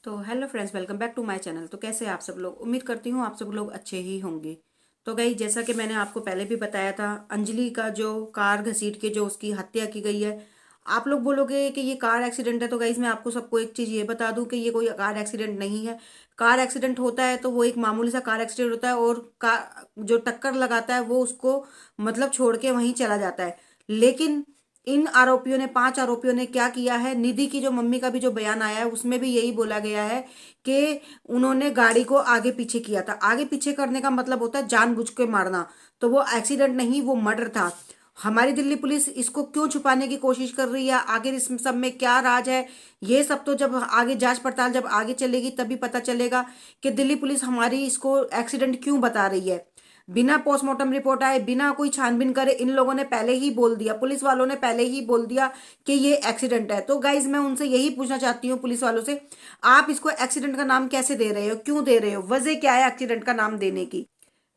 तो hello friends, welcome back to my channel. तो कैसे हैं आप सब लोग? उम्मीद करती हूँ आप सब लोग अच्छे ही होंगे। तो गई जैसा कि मैंने आपको पहले भी बताया था, अंजलि का जो कार घसीट के जो उसकी हत्या की गई है। आप लोग बोलोगे कि ये कार एक्सीडेंट है, तो गाइज मैं आपको सबको एक चीज़ ये बता दूं कि ये कोई कार एक्सीडेंट नहीं है। कार एक्सीडेंट होता है तो वो एक मामूली सा कार एक्सीडेंट होता है, और कार जो टक्कर लगाता है वो उसको मतलब छोड़ के वहीं चला जाता है। लेकिन इन आरोपियों ने, 5 आरोपियों ने क्या किया है, निधि की जो मम्मी का भी जो बयान आया है उसमें भी यही बोला गया है कि उन्होंने गाड़ी को आगे पीछे किया था। आगे पीछे करने का मतलब होता है जानबूझ के मारना। तो वो एक्सीडेंट नहीं, वो मर्डर था। हमारी दिल्ली पुलिस इसको क्यों छुपाने की कोशिश कर रही है, आखिर इस सब में क्या राज है, ये सब तो जब आगे जांच पड़ताल जब आगे चलेगी तभी पता चलेगा कि दिल्ली पुलिस हमारी इसको एक्सीडेंट क्यों बता रही है। बिना पोस्टमार्टम रिपोर्ट आए, बिना कोई छानबीन करे इन लोगों ने पहले ही बोल दिया, पुलिस वालों ने पहले ही बोल दिया कि ये एक्सीडेंट है। तो गाइज मैं उनसे यही पूछना चाहती हूँ पुलिस वालों से, आप इसको एक्सीडेंट का नाम कैसे दे रहे हो, क्यों दे रहे हो, वजह क्या है एक्सीडेंट का नाम देने की?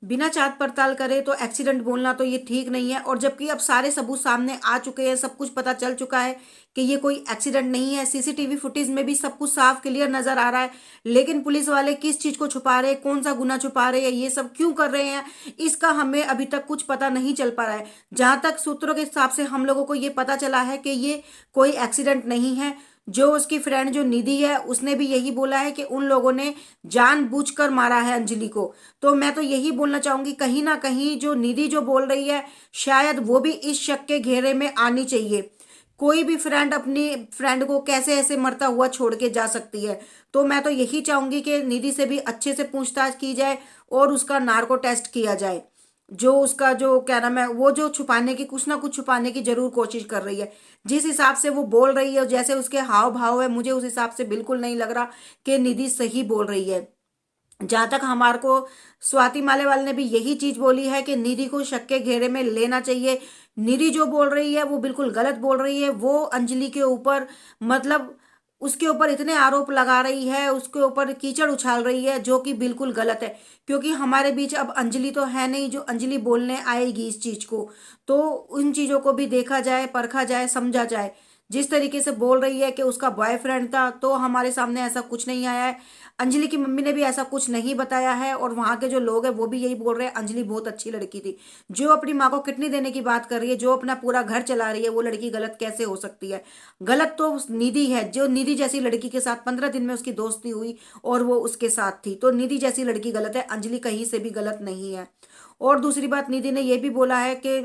बिना जांच पड़ताल करे तो एक्सीडेंट बोलना तो ये ठीक नहीं है। और जबकि अब सारे सबूत सामने आ चुके हैं, सब कुछ पता चल चुका है कि ये कोई एक्सीडेंट नहीं है। सीसीटीवी फुटेज में भी सब कुछ साफ क्लियर नजर आ रहा है। लेकिन पुलिस वाले किस चीज को छुपा रहे हैं, कौन सा गुना छुपा रहे हैं, ये सब क्यों कर रहे हैं, इसका हमें अभी तक कुछ पता नहीं चल पा रहा है। जहां तक सूत्रों के हिसाब से हम लोगों को ये पता चला है कि ये कोई एक्सीडेंट नहीं है। जो उसकी फ्रेंड जो निधि है उसने भी यही बोला है कि उन लोगों ने जानबूझकर मारा है अंजलि को। तो मैं तो यही बोलना चाहूंगी, कहीं ना कहीं जो निधि जो बोल रही है, शायद वो भी इस शक के घेरे में आनी चाहिए। कोई भी फ्रेंड अपनी फ्रेंड को कैसे ऐसे मरता हुआ छोड़ के जा सकती है? तो मैं तो यही चाहूंगी कि निधि से भी अच्छे से पूछताछ की जाए और उसका नार्को टेस्ट किया जाए। जो उसका जो क्या नाम है, वो जो छुपाने की, कुछ ना कुछ छुपाने की जरूर कोशिश कर रही है। जिस हिसाब से वो बोल रही है, जैसे उसके हाव भाव है, मुझे उस हिसाब से बिल्कुल नहीं लग रहा कि निधि सही बोल रही है। जहां तक हमारे को स्वाति मालेवाल ने भी यही चीज बोली है कि निधि को शक के घेरे में लेना चाहिए। निधि जो बोल रही है वो बिल्कुल गलत बोल रही है। वो अंजलि के ऊपर मतलब उसके ऊपर इतने आरोप लगा रही है, उसके ऊपर कीचड़ उछाल रही है, जो कि बिल्कुल गलत है। क्योंकि हमारे बीच अब अंजलि तो है नहीं जो अंजलि बोलने आएगी इस चीज को। तो उन चीजों को भी देखा जाए, परखा जाए, समझा जाए। जिस तरीके से बोल रही है कि उसका बॉयफ्रेंड था, तो हमारे सामने ऐसा कुछ नहीं आया है। अंजलि की मम्मी ने भी ऐसा कुछ नहीं बताया है, और वहां के जो लोग हैं वो भी यही बोल रहे हैं अंजलि बहुत अच्छी लड़की थी। जो अपनी माँ को किडनी देने की बात कर रही है, जो अपना पूरा घर चला रही है, वो लड़की गलत कैसे हो सकती है? गलत तो निधि है। जो निधि जैसी लड़की के साथ 15 दिन में उसकी दोस्ती हुई और वो उसके साथ थी, तो निधि जैसी लड़की गलत है, अंजलि कहीं से भी गलत नहीं है। और दूसरी बात, निधि ने यह भी बोला है कि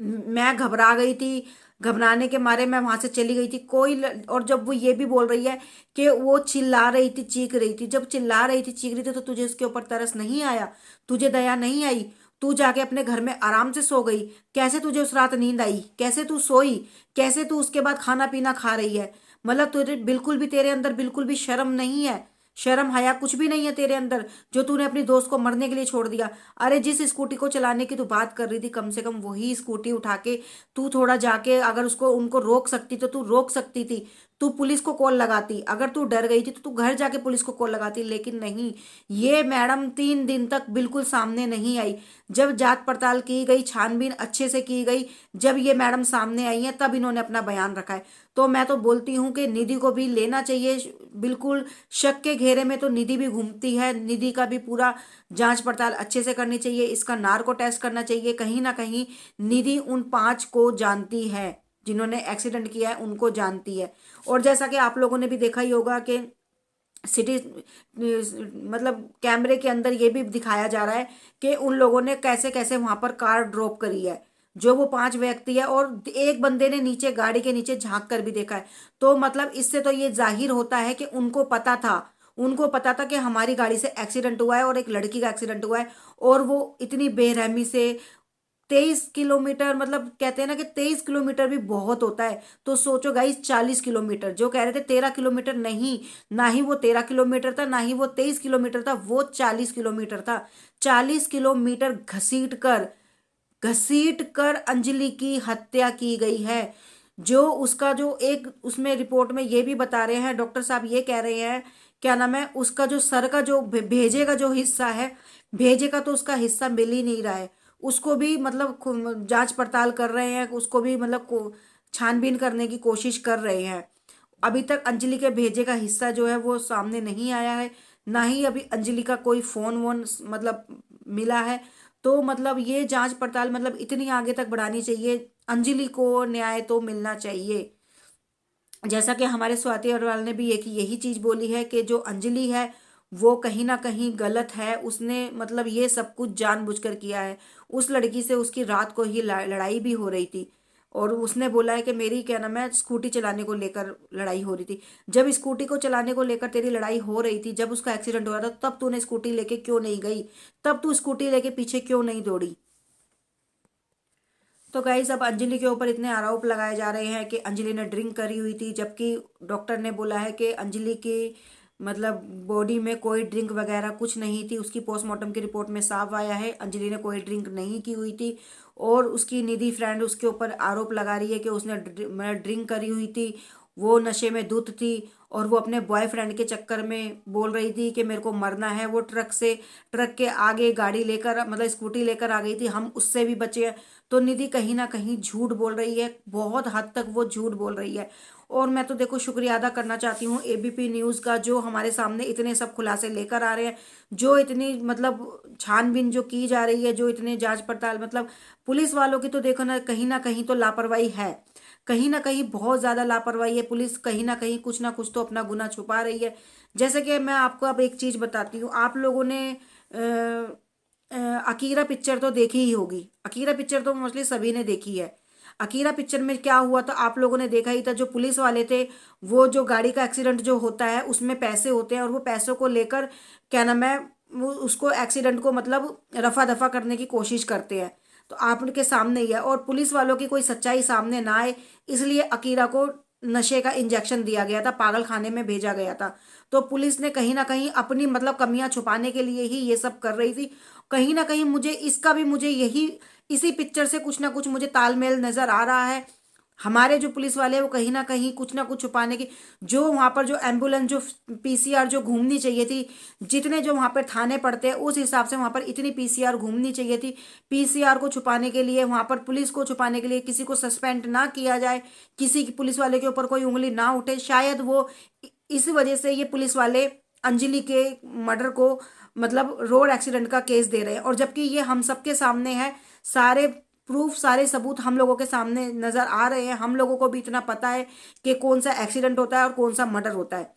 मैं घबरा गई थी, घबराने के मारे मैं वहां से चली गई थी। और जब वो ये भी बोल रही है कि वो चिल्ला रही थी, चीख रही थी, जब चिल्ला रही थी, चीख रही थी, तो तुझे उसके ऊपर तरस नहीं आया? तुझे दया नहीं आई? तू जाके अपने घर में आराम से सो गई। कैसे तुझे उस रात नींद आई? कैसे तू सोई? कैसे तू उसके बाद खाना पीना खा रही है? मतलब तुझे बिल्कुल भी, तेरे अंदर बिल्कुल भी शर्म नहीं है? शर्म हया कुछ भी नहीं है तेरे अंदर, जो तूने अपनी दोस्त को मरने के लिए छोड़ दिया। अरे जिस स्कूटी को चलाने की तू बात कर रही थी, कम से कम वही स्कूटी उठा के तू थोड़ा जाके अगर उसको उनको रोक सकती तो तू रोक सकती थी। तू पुलिस को कॉल लगाती। अगर तू डर गई थी तो तू घर जाके पुलिस को कॉल लगाती। लेकिन नहीं, ये मैडम 3 दिन तक बिल्कुल सामने नहीं आई। जब जांच पड़ताल की गई, छानबीन अच्छे से की गई, जब ये मैडम सामने आई है, तब इन्होंने अपना बयान रखा है। तो मैं तो बोलती हूँ कि निधि को भी लेना चाहिए बिल्कुल। शक के घेरे में तो निधि भी घूमती है, निधि का भी पूरा जांच पड़ताल अच्छे से करनी चाहिए, इसका नार्को टेस्ट करना चाहिए। कहीं ना कहीं निधि उन 5 को जानती है, जिन्होंने एक्सीडेंट किया है उनको जानती है। और जैसा कि आप लोगों ने भी देखा ही होगा कि सिटी मतलब कैमरे के अंदर ये भी दिखाया जा रहा है कि उन लोगों ने कैसे कैसे वहां पर कार ड्रॉप करी है, जो वो 5 व्यक्ति है, और एक बंदे ने नीचे गाड़ी के नीचे झांक कर भी देखा है। तो मतलब इससे तो ये जाहिर होता है कि उनको पता था, उनको पता था कि हमारी गाड़ी से एक्सीडेंट हुआ है और एक लड़की का एक्सीडेंट हुआ है। और वो इतनी बेरहमी से 23 किलोमीटर, मतलब कहते हैं ना कि 23 किलोमीटर भी बहुत होता है। तो सोचो गाइस, 40 किलोमीटर, जो कह रहे थे 13 किलोमीटर, नहीं, ना ही वो 13 किलोमीटर था, ना ही वो 23 किलोमीटर था, वो 40 किलोमीटर था। 40 किलोमीटर घसीट कर अंजलि की हत्या की गई है। जो उसका जो एक उसमें रिपोर्ट में ये भी बता रहे हैं, डॉक्टर साहब ये कह रहे हैं, क्या नाम है, उसका जो सर का जो भेजे का जो हिस्सा है, भेजे का तो उसका हिस्सा मिल ही नहीं रहा है। उसको भी मतलब जांच पड़ताल कर रहे हैं, उसको भी मतलब छानबीन करने की कोशिश कर रहे हैं। अभी तक अंजलि के भेजे का हिस्सा जो है वो सामने नहीं आया है, ना ही अभी अंजलि का कोई फोन वोन मतलब मिला है। तो मतलब ये जांच पड़ताल मतलब इतनी आगे तक बढ़ानी चाहिए, अंजलि को न्याय तो मिलना चाहिए। जैसा कि हमारे स्वाति अग्रवाल ने भी एक यही चीज बोली है कि जो अंजलि है वो कहीं ना कहीं गलत है, उसने मतलब ये सब कुछ जानबूझकर किया है। उस लड़की से उसकी रात को ही लड़ाई भी हो रही थी, और उसने बोला है कि मेरी क्या नाम है स्कूटी चलाने को लेकर लड़ाई हो रही थी। जब स्कूटी को चलाने को लेकर तेरी लड़ाई हो रही थी, जब उसका एक्सीडेंट हो रहा था, तब तूने स्कूटी लेके क्यों नहीं गई? तब तू स्कूटी लेके पीछे क्यों नहीं दौड़ी? तो गाइस अब अंजलि के ऊपर इतने आरोप लगाए जा रहे हैं कि अंजलि ने ड्रिंक करी हुई थी, जबकि डॉक्टर ने बोला है कि अंजलि की मतलब बॉडी में कोई ड्रिंक वगैरह कुछ नहीं थी। उसकी पोस्टमार्टम की रिपोर्ट में साफ आया है अंजलि ने कोई ड्रिंक नहीं की हुई थी। और उसकी निधि फ्रेंड उसके ऊपर आरोप लगा रही है कि उसने ड्रिंक करी हुई थी, वो नशे में धुत थी, और वो अपने बॉयफ्रेंड के चक्कर में बोल रही थी कि मेरे को मरना है। वो ट्रक के आगे गाड़ी लेकर मतलब स्कूटी लेकर आ गई थी, हम उससे भी बचे हैं। तो निधि कहीं ना कहीं झूठ बोल रही है, बहुत हद तक वो झूठ बोल रही है। और मैं तो देखो शुक्रिया अदा करना चाहती हूँ एबीपी न्यूज़ का, जो हमारे सामने इतने सब खुलासे लेकर आ रहे हैं, जो इतनी मतलब छानबीन जो की जा रही है, जो इतने जांच पड़ताल मतलब पुलिस वालों की तो देखो ना कहीं तो लापरवाही है, कहीं ना कहीं बहुत ज़्यादा लापरवाही है। पुलिस कहीं ना कुछ तो अपना गुनाह छुपा रही है। जैसे कि मैं आपको अब एक चीज़ बताती हूँ, आप लोगों ने अ, अकीरा पिक्चर तो देखी ही होगी। अकीरा पिक्चर तो मोस्टली सभी ने देखी है। अकीरा पिक्चर में क्या हुआ था आप लोगों ने देखा ही था, जो पुलिस वाले थे वो जो गाड़ी का एक्सीडेंट जो होता है उसमें पैसे होते हैं, और वो पैसों को लेकर क्या नाम है वो उसको एक्सीडेंट को मतलब रफा दफा करने की कोशिश करते हैं। तो आपके सामने ही है, और पुलिस वालों की कोई सच्चाई सामने ना आए इसलिए अकीरा को नशे का इंजेक्शन दिया गया था, पागल खाने में भेजा गया था। तो पुलिस ने कहीं ना कहीं अपनी मतलब कमियां छुपाने के लिए ही ये सब कर रही थी। कहीं ना कहीं मुझे इसका भी मुझे यही इसी पिक्चर से कुछ ना कुछ मुझे तालमेल नजर आ रहा है। हमारे जो पुलिस वाले हैं वो कहीं ना कुछ छुपाने की, जो वहां पर जो एम्बुलेंस जो पीसीआर जो घूमनी चाहिए थी, जितने जो वहां पर थाने पड़ते हैं उस हिसाब से वहां पर इतनी पीसीआर घूमनी चाहिए थी। पीसीआर को छुपाने के लिए वहां पर पुलिस को छुपाने के लिए किसी को सस्पेंड ना किया जाए, किसी की पुलिस वाले के ऊपर कोई उंगली ना उठे, शायद वो इस वजह से ये पुलिस वाले अंजलि के मर्डर को मतलब रोड एक्सीडेंट का केस दे रहे हैं। और जबकि ये हम सबके सामने है, सारे प्रूफ सारे सबूत हम लोगों के सामने नजर आ रहे हैं, हम लोगों को भी इतना पता है कि कौन सा एक्सीडेंट होता है और कौन सा मर्डर होता है।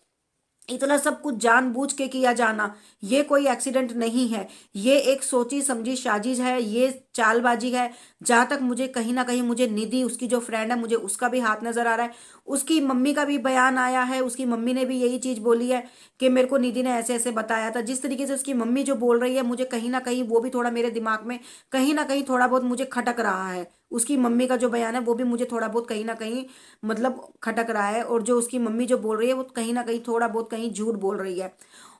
इतना सब कुछ जानबूझ के किया जाना ये कोई एक्सीडेंट नहीं है, ये एक सोची समझी साजिश है, ये चालबाजी है। जहां तक मुझे कहीं ना कहीं मुझे निधि उसकी जो फ्रेंड है मुझे उसका भी हाथ नजर आ रहा है। उसकी मम्मी का भी बयान आया है, उसकी मम्मी ने भी यही चीज बोली है कि मेरे को निधि ने ऐसे ऐसे बताया था। जिस तरीके से उसकी मम्मी जो बोल रही है मुझे कहीं ना कहीं वो भी थोड़ा मेरे दिमाग में कहीं ना कहीं थोड़ा बहुत मुझे खटक रहा है। उसकी मम्मी का जो बयान है वो भी मुझे थोड़ा बहुत कहीं ना कहीं मतलब खटक रहा है, और जो उसकी मम्मी जो बोल रही है वो कहीं ना कहीं थोड़ा बहुत कहीं झूठ बोल रही है।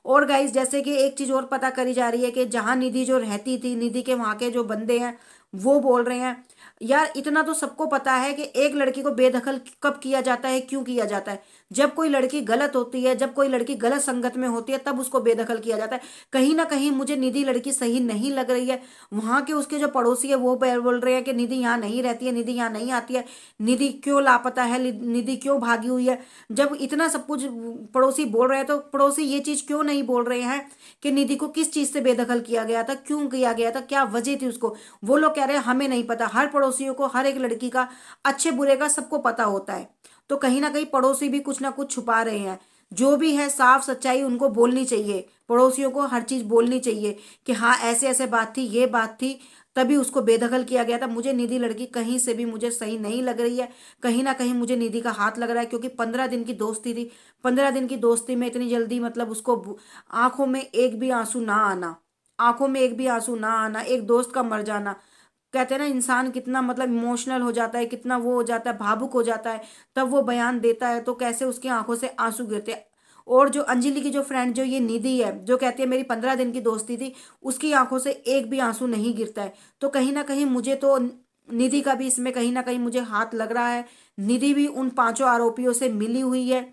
और गाइस जैसे कि एक चीज और पता करी जा रही है कि जहां निधि जो रहती थी, निधि के वहां के जो बंदे हैं वो बोल रहे हैं यार इतना तो सबको पता है कि एक लड़की को बेदखल कब किया जाता है, क्यों किया जाता है। जब कोई लड़की गलत होती है, जब कोई लड़की गलत संगत में होती है तब उसको बेदखल किया जाता है। कहीं ना कहीं मुझे निधि लड़की सही नहीं लग रही है। वहां के उसके जो पड़ोसी है वो बोल रहे हैं कि निधि यहाँ नहीं रहती है, निधि यहाँ नहीं आती है, निधि क्यों लापता है, निधि क्यों भागी हुई है। जब इतना सब कुछ पड़ोसी बोल रहे हैं तो पड़ोसी ये चीज क्यों नहीं बोल रहे हैं कि निधि को किस चीज से बेदखल किया गया था, क्यों किया गया था, क्या वजह थी उसको। वो लोग कह रहे हैं हमें नहीं पता। हर पड़ोसियों को हर एक लड़की का अच्छे बुरे का सबको पता होता है। तो कहीं ना कहीं पड़ोसी भी कुछ ना कुछ छुपा रहे हैं। जो भी है साफ सच्चाई उनको बोलनी चाहिए, पड़ोसियों को हर चीज बोलनी चाहिए कि हाँ ऐसे ऐसे बात थी, ये बात थी, तभी उसको बेदखल किया गया था। मुझे निधि लड़की कहीं से भी मुझे सही नहीं लग रही है। कहीं ना कहीं मुझे निधि का हाथ लग रहा है, क्योंकि 15 दिन की दोस्ती थी। 15 दिन की दोस्ती में इतनी जल्दी मतलब उसको आंखों में एक भी आंसू ना आना, आंखों में एक भी आंसू ना आना, एक दोस्त का मर जाना। कहते हैं ना इंसान कितना मतलब इमोशनल हो जाता है, कितना वो हो जाता है, भावुक हो जाता है, तब वो बयान देता है तो कैसे उसकी आंखों से आंसू गिरते हैं। और जो अंजलि की जो फ्रेंड जो ये निधि है जो कहती है मेरी 15 दिन की दोस्ती थी, उसकी आंखों से एक भी आंसू नहीं गिरता है। तो कहीं ना कहीं मुझे तो निधि का भी इसमें कहीं ना कहीं मुझे हाथ लग रहा है। निधि भी उन पांचों आरोपियों से मिली हुई है।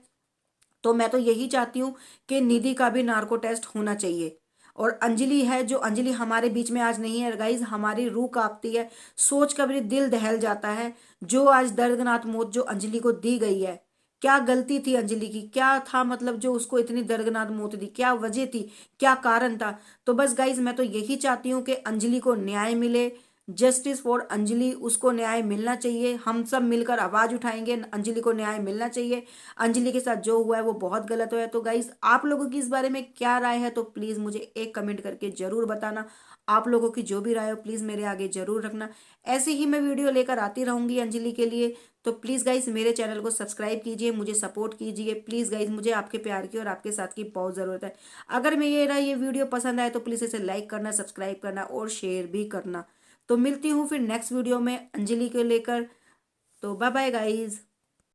तो मैं तो यही चाहती हूँ कि निधि का भी नार्को टेस्ट होना चाहिए। और अंजलि है जो अंजलि हमारे बीच में आज नहीं है गाइज, हमारी रूह कांपती है, सोच कर भी दिल दहल जाता है जो आज दर्दनाक मौत जो अंजलि को दी गई है। क्या गलती थी अंजलि की, क्या था मतलब जो उसको इतनी दर्दनाक मौत दी, क्या वजह थी, क्या कारण था। तो बस गाइज मैं तो यही चाहती हूँ कि अंजलि को न्याय मिले, जस्टिस फॉर अंजलि, उसको न्याय मिलना चाहिए। हम सब मिलकर आवाज उठाएंगे, अंजलि को न्याय मिलना चाहिए। अंजलि के साथ जो हुआ है वो बहुत गलत हुआ है। तो गाइज आप लोगों की इस बारे में क्या राय है, तो प्लीज मुझे एक कमेंट करके जरूर बताना। आप लोगों की जो भी राय हो प्लीज मेरे आगे जरूर रखना। ऐसे ही मैं वीडियो लेकर आती रहूंगी अंजलि के लिए। तो प्लीज़ गाइस मेरे चैनल को सब्सक्राइब कीजिए, मुझे सपोर्ट कीजिए प्लीज़ गाइस, मुझे आपके प्यार की और आपके साथ की बहुत ज़रूरत है। अगर ये वीडियो पसंद आए तो प्लीज़ इसे लाइक करना, सब्सक्राइब करना और शेयर भी करना। तो मिलती हूँ फिर नेक्स्ट वीडियो में अंजलि को लेकर। तो बाय बाय गाइज।